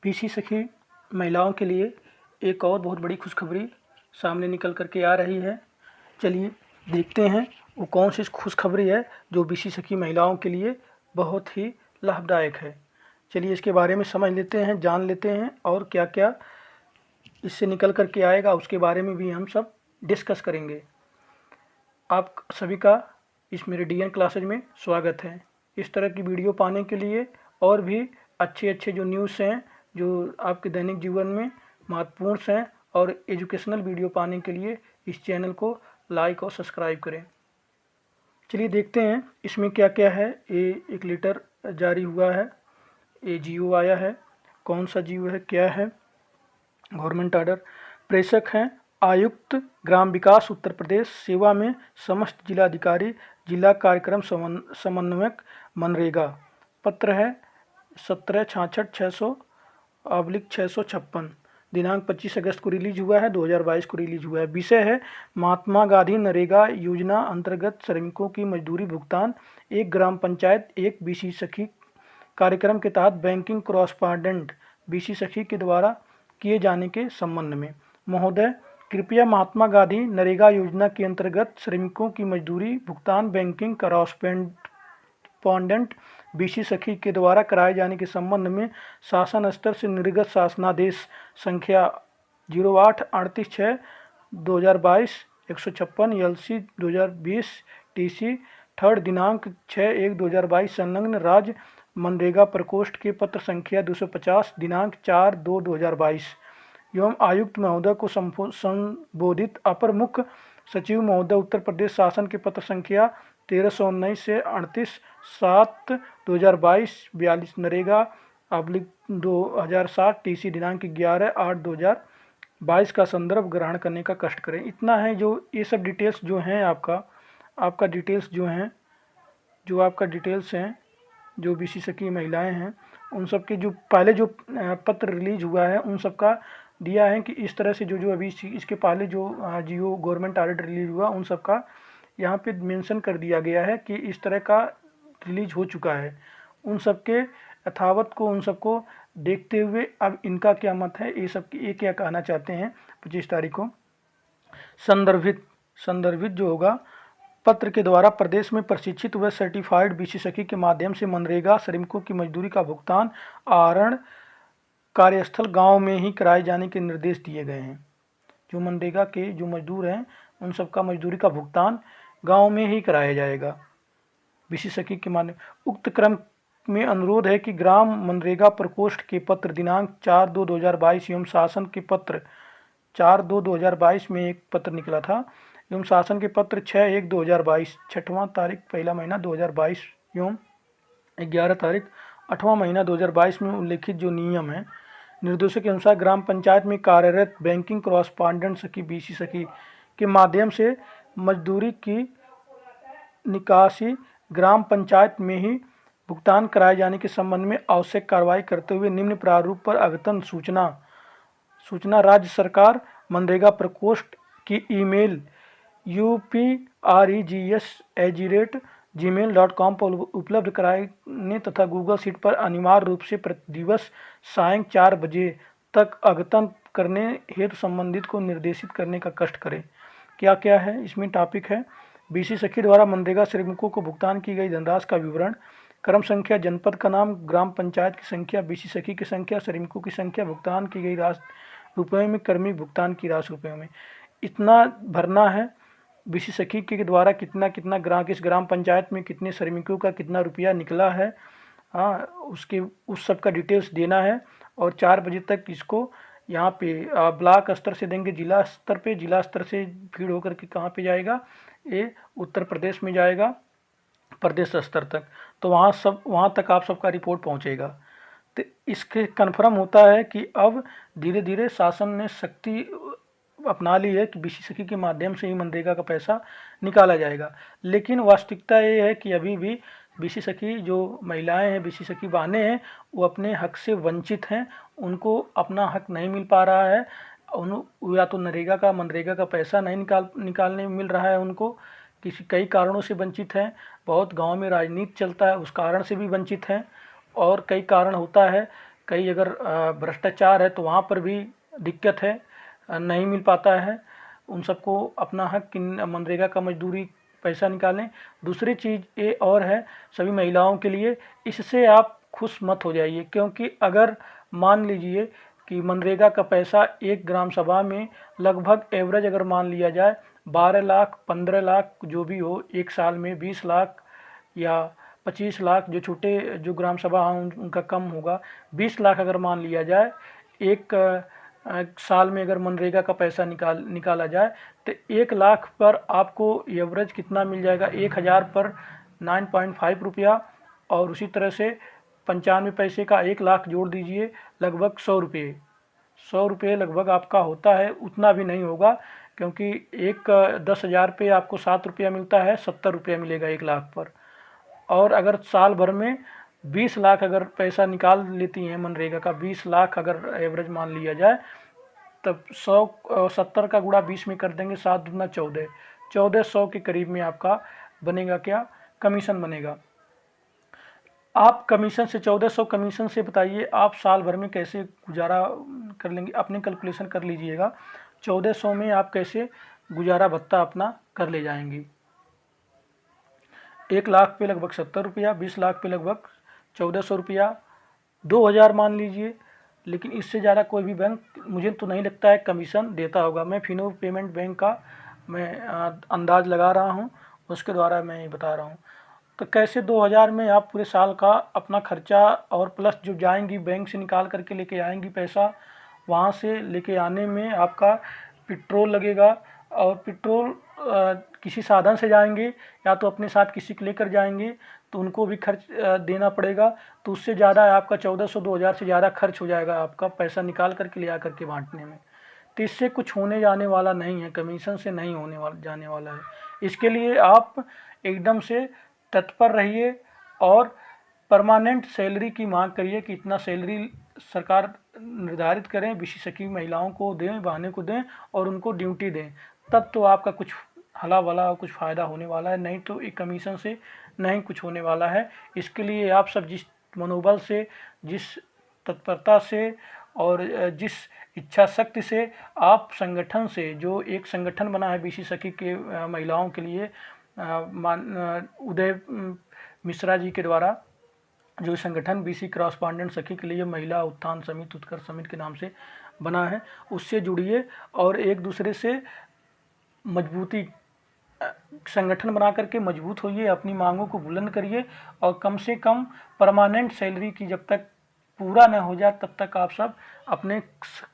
BC सखी महिलाओं के लिए एक और बहुत बड़ी खुशखबरी सामने निकल कर के आ रही है। चलिए देखते हैं वो कौन सी खुशखबरी है जो बीसी सखी महिलाओं के लिए बहुत ही लाभदायक है। चलिए इसके बारे में समझ लेते हैं, जान लेते हैं और क्या क्या इससे निकल कर के आएगा उसके बारे में भी हम सब डिस्कस करेंगे। आप सभी का इस मेरे DN क्लासेज में स्वागत है। इस तरह की वीडियो पाने के लिए और भी अच्छे अच्छे जो न्यूज़ हैं जो आपके दैनिक जीवन में महत्वपूर्ण हैं और एजुकेशनल वीडियो पाने के लिए इस चैनल को लाइक और सब्सक्राइब करें। चलिए देखते हैं इसमें क्या क्या है। ये एक लेटर जारी हुआ है, ये GO आया है। कौन सा GO है, क्या है? Government order. प्रेषक हैं आयुक्त ग्राम विकास उत्तर प्रदेश, सेवा में समस्त जिलाधिकारी, जिला कार्यक्रम समन्वयक मनरेगा। पत्र है 1766/656, दिनांक 25 अगस्त को रिलीज हुआ है, 2022 को रिलीज हुआ है। विषय है महात्मा गांधी नरेगा योजना अंतर्गत श्रमिकों की मजदूरी भुगतान, एक ग्राम पंचायत एक बीसी सखी कार्यक्रम के तहत बैंकिंग कॉरस्पॉन्डेंट बीसी सखी के द्वारा किए जाने के संबंध में। महोदय, कृपया महात्मा गांधी नरेगा योजना के अंतर्गत श्रमिकों की मजदूरी भुगतान बैंकिंग कॉरस्पॉन्डेंट बीसी सखी के द्वारा कराए जाने के संबंध में शासन स्तर से निर्गत शासनादेश संख्या 08-38/6/2022 156 LC 2020 TC 3 दिनांक 6/1/2022 संलग्न राज्य मनरेगा प्रकोष्ठ के पत्र संख्या 250 दिनांक 4/2/2022 एवं आयुक्त महोदय को संबोधित अपर मुख्य सचिव महोदय उत्तर प्रदेश शासन के पत्र संख्या 1319 से 38/7/2022 42 नरेगा/2007 TC दिनांक 11/8/2022 का संदर्भ ग्रहण करने का कष्ट करें। इतना है जो ये सब डिटेल्स जो हैं आपका डिटेल्स जो हैं जो आपका डिटेल्स हैं जो बीसी सखी महिलाएं हैं उन सब के जो पहले जो पत्र रिलीज हुआ है उन सब का दिया है कि इस तरह से जो अभी इसके पहले जो GO गवर्नमेंट ऑर्डर रिलीज हुआ उन सब का यहाँ पे मेंशन कर दिया गया है कि इस तरह का रिलीज हो चुका है। उन सब के यथावत को उन सबको देखते हुए अब इनका क्या मत है, ये क्या कहना चाहते हैं 25 तारीख को। संदर्भित जो होगा पत्र के द्वारा प्रदेश में प्रशिक्षित व सर्टिफाइड बीसी सखी के माध्यम से मनरेगा श्रमिकों की मजदूरी का भुगतान आहरण कार्यस्थल गांव में ही कराए जाने के निर्देश दिए गए हैं। जो मनरेगा के जो मजदूर हैं उन सबका मजदूरी का भुगतान गांव में ही कराया जाएगा बीसी सखी के माध्यम। उक्त क्रम में अनुरोध है कि ग्राम मनरेगा प्रकोष्ठ के पत्र दिनांक 4/2/2022 एवं शासन के पत्र 4/2/2022 में एक पत्र निकला था एवं शासन के पत्र 6/1/2022 6वां तारीख 1 महीना 2022 एवं 11 तारीख 8वां महीना 2022 में उल्लेखित जो नियम है निर्देशों के अनुसार ग्राम पंचायत में कार्यरत बैंकिंग कॉरस्पॉन्डेंट सखी बीसी सखी के माध्यम से मजदूरी की निकासी ग्राम पंचायत में ही भुगतान कराए जाने के संबंध में आवश्यक कार्रवाई करते हुए निम्न प्रारूप पर अद्यतन सूचना राज्य सरकार मनरेगा प्रकोष्ठ की ईमेल upregis@gmail.com पर उपलब्ध कराने तथा गूगल शीट पर अनिवार्य रूप से प्रतिदिवस सायं 4 बजे तक अद्यतन करने हेतु संबंधित को निर्देशित करने का कष्ट करें। क्या क्या है इसमें टॉपिक है। बीसी सखी द्वारा मनरेगा श्रमिकों को भुगतान की गई धनराशि का विवरण, क्रम संख्या, जनपद का नाम, ग्राम पंचायत की संख्या, बीसी सखी की संख्या, श्रमिकों की संख्या, भुगतान की गई राशि रुपये में, कर्मी भुगतान की राशि रुपये में। इतना भरना है बीसी सखी के द्वारा कितना किस ग्राम पंचायत में कितने श्रमिकों का कितना रुपया निकला है, उसके उस सब का डिटेल्स देना है। और 4 बजे तक इसको यहाँ पे ब्लॉक स्तर से देंगे, जिला स्तर से फीड होकर के कहाँ पे जाएगा, ये उत्तर प्रदेश में जाएगा प्रदेश स्तर तक। तो वहाँ तक आप सबका रिपोर्ट पहुँचेगा। तो इसके कन्फर्म होता है कि अब धीरे धीरे शासन ने शक्ति अपना ली है कि बीसी सखी के माध्यम से ही मनरेगा का पैसा निकाला जाएगा। लेकिन वास्तविकता ये है कि अभी भी बीसी सखी जो महिलाएं हैं, बीसी सखी बहनें हैं, वो अपने हक से वंचित हैं। उनको अपना हक नहीं मिल पा रहा है। या तो मनरेगा का पैसा नहीं निकालने मिल रहा है उनको, कई कारणों से वंचित हैं। बहुत गाँव में राजनीति चलता है, उस कारण से भी वंचित हैं। और कई कारण होता है, कई अगर भ्रष्टाचार है तो वहाँ पर भी दिक्कत है, नहीं मिल पाता है। उन सबको अपना हक कि मनरेगा का मजदूरी पैसा निकालें। दूसरी चीज़ ये और है सभी महिलाओं के लिए, इससे आप खुश मत हो जाइए, क्योंकि अगर मान लीजिए कि मनरेगा का पैसा एक ग्राम सभा में लगभग एवरेज अगर मान लिया जाए 12 लाख 15 लाख जो भी हो, एक साल में 20 लाख या 25 लाख, जो छोटे जो ग्राम सभा हैं उनका कम होगा, 20 लाख अगर मान लिया जाए एक साल में अगर मनरेगा का पैसा निकाला जाए तो 1 लाख पर आपको एवरेज कितना मिल जाएगा, 1000 पर 9.5 रुपया, और उसी तरह से 95 पैसे का 1 लाख जोड़ दीजिए, लगभग 100 रुपये लगभग आपका होता है। उतना भी नहीं होगा, क्योंकि एक 10,000 पे आपको 7 रुपया मिलता है, 70 रुपया मिलेगा 1 लाख पर। और अगर साल भर में 20 लाख अगर पैसा निकाल लेती हैं मनरेगा का, 20 लाख अगर एवरेज मान लिया जाए, तब 70 का गुणा 20 में कर देंगे, 7 दूना 14, 1400 के करीब में आपका बनेगा क्या, कमीशन बनेगा। आप कमीशन से 1400 कमीशन से बताइए आप साल भर में कैसे गुजारा कर लेंगे, अपने कैलकुलेशन कर लीजिएगा। 1400 में आप कैसे गुजारा भत्ता अपना कर ले जाएंगे। 1 लाख पे लगभग 70 रुपया, 20 लाख पे लगभग 1400 रुपया, 2000 मान लीजिए। लेकिन इससे ज़्यादा कोई भी बैंक मुझे तो नहीं लगता है कमीशन देता होगा। मैं फिनो पेमेंट बैंक का मैं अंदाज़ लगा रहा हूँ, उसके द्वारा मैं ये बता रहा हूँ। तो कैसे 2000 में आप पूरे साल का अपना खर्चा और प्लस जो जाएंगी बैंक से निकाल करके लेके आएंगी पैसा, वहाँ से लेके आने में आपका पेट्रोल लगेगा, और पेट्रोल किसी साधन से जाएंगे या तो अपने साथ किसी को लेकर जाएंगे तो उनको भी खर्च देना पड़ेगा। तो उससे ज़्यादा आपका 1400 2000 से ज़्यादा खर्च हो जाएगा आपका पैसा निकाल करके ले आ करके बांटने में। तो इससे कुछ होने जाने वाला नहीं है, कमीशन से नहीं होने वाला जाने वाला है। इसके लिए आप एकदम से तत्पर रहिए और परमानेंट सैलरी की मांग करिए कि इतना सैलरी सरकार निर्धारित करें, विशेषज्ञ महिलाओं को दें, बहनों को दें और उनको ड्यूटी दें, तब तो आपका कुछ हला भला कुछ फ़ायदा होने वाला है, नहीं तो एक कमीशन से नहीं कुछ होने वाला है। इसके लिए आप सब जिस मनोबल से, जिस तत्परता से और जिस इच्छा शक्ति से आप संगठन से, जो एक संगठन बना है बीसी सखी के महिलाओं के लिए, उदय मिश्रा जी के द्वारा जो संगठन बीसी क्रॉसपॉन्डेंट सखी के लिए महिला उत्थान समिति, उत्कर्ष समिति के नाम से बना है, उससे जुड़िए और एक दूसरे से मजबूती संगठन बना करके मजबूत होइए, अपनी मांगों को बुलंद करिए और कम से कम परमानेंट सैलरी की जब तक पूरा न हो जाए तब तक आप सब अपने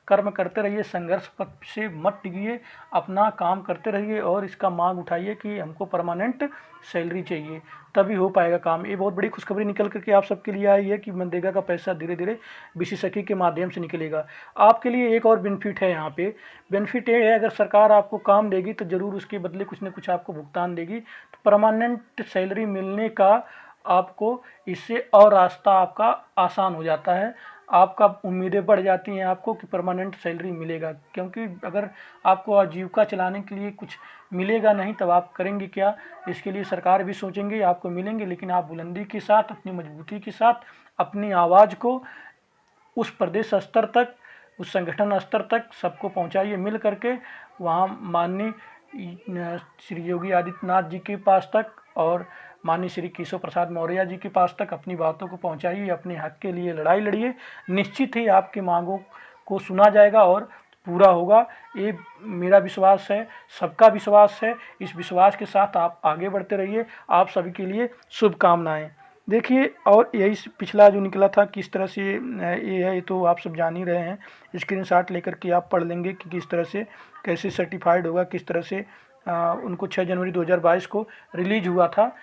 कर्म करते रहिए, संघर्ष पथ से मत डिगिए, अपना काम करते रहिए और इसका मांग उठाइए कि हमको परमानेंट सैलरी चाहिए, तभी हो पाएगा काम। ये बहुत बड़ी खुशखबरी निकल करके आप सबके लिए आई है कि मनरेगा का पैसा धीरे धीरे बीसी सखी के माध्यम से निकलेगा। आपके लिए एक और बेनिफिट है, यहाँ पे बेनिफिट ये है अगर सरकार आपको काम देगी तो ज़रूर उसके बदले कुछ न कुछ आपको भुगतान देगी। तो परमानेंट सैलरी मिलने का आपको इससे और रास्ता आपका आसान हो जाता है, आपका उम्मीदें बढ़ जाती हैं आपको कि परमानेंट सैलरी मिलेगा। क्योंकि अगर आपको आजीविका चलाने के लिए कुछ मिलेगा नहीं तब आप करेंगे क्या, इसके लिए सरकार भी सोचेंगे, आपको मिलेंगे, लेकिन आप बुलंदी के साथ, अपनी मजबूती के साथ अपनी आवाज़ को उस प्रदेश स्तर तक, उस संगठन स्तर तक सबको पहुंचाइए मिल करके, वहाँ माननीय श्री योगी आदित्यनाथ जी के पास तक और माननीय श्री केशव प्रसाद मौर्य जी के पास तक अपनी बातों को पहुंचाइए, अपने हक के लिए लड़ाई लड़िए। निश्चित ही आपकी मांगों को सुना जाएगा और पूरा होगा, ये मेरा विश्वास है, सबका विश्वास है। इस विश्वास के साथ आप आगे बढ़ते रहिए। आप सभी के लिए शुभकामनाएं। देखिए, और यही पिछला जो निकला था किस तरह से ये है, ये तो आप सब जान ही रहे हैं, स्क्रीनशॉट लेकर के आप पढ़ लेंगे कि किस तरह से कैसे सर्टिफाइड होगा, किस तरह से उनको 6 जनवरी 2022 को रिलीज हुआ था।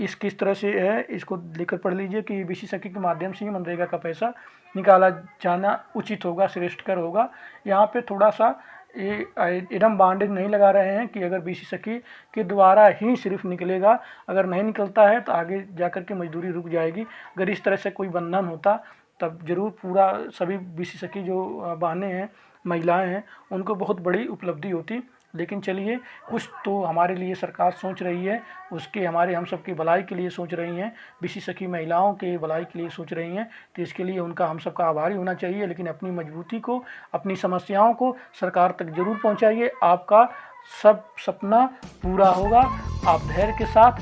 इस किस तरह से है, इसको लेकर पढ़ लीजिए कि बीसी सखी के माध्यम से ही मनरेगा का पैसा निकाला जाना उचित होगा, श्रेष्ठकर होगा। यहाँ पे थोड़ा सा ये एकदम बांडेज नहीं लगा रहे हैं कि अगर बीसी सखी के द्वारा ही सिर्फ निकलेगा, अगर नहीं निकलता है तो आगे जाकर के मजदूरी रुक जाएगी। अगर इस तरह से कोई बंधन होता तब जरूर पूरा सभी बीसी सखी जो बहनें हैं, महिलाएं हैं, उनको बहुत बड़ी उपलब्धि होती। लेकिन चलिए, कुछ तो हमारे लिए सरकार सोच रही है, उसके हमारे हम सब की भलाई के लिए सोच रही हैं, विशेष सखी महिलाओं के भलाई के लिए सोच रही हैं। तो इसके लिए उनका हम सबका आभारी होना चाहिए। लेकिन अपनी मजबूती को, अपनी समस्याओं को सरकार तक जरूर पहुंचाइए। आपका सब सपना पूरा होगा। आप धैर्य के साथ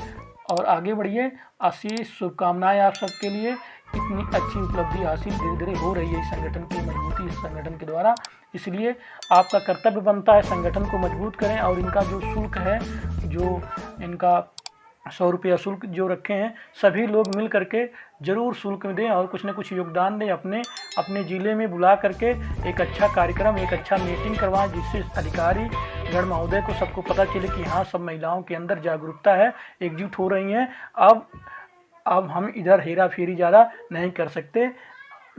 और आगे बढ़िए। आशीष शुभकामनाएं आप सबके लिए। इतनी अच्छी उपलब्धि हासिल धीरे धीरे हो रही है इस संगठन की मजबूती, इस संगठन के द्वारा। इसलिए आपका कर्तव्य बनता है संगठन को मजबूत करें। और इनका जो शुल्क है, जो इनका 100 रुपया शुल्क जो रखे हैं, सभी लोग मिल करके जरूर शुल्क दें और कुछ न कुछ योगदान दें। अपने अपने ज़िले में बुला करके एक अच्छा कार्यक्रम, एक अच्छा मीटिंग करवाएं, जिससे अधिकारी गण महोदय को सबको पता चले कि हाँ, सब महिलाओं के अंदर जागरूकता है, एकजुट हो रही हैं। अब हम इधर हेरा फेरी ज़्यादा नहीं कर सकते,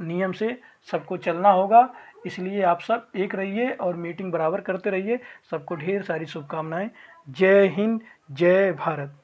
नियम से सबको चलना होगा। इसलिए आप सब एक रहिए और मीटिंग बराबर करते रहिए। सबको ढेर सारी शुभकामनाएं। जय हिंद, जय भारत।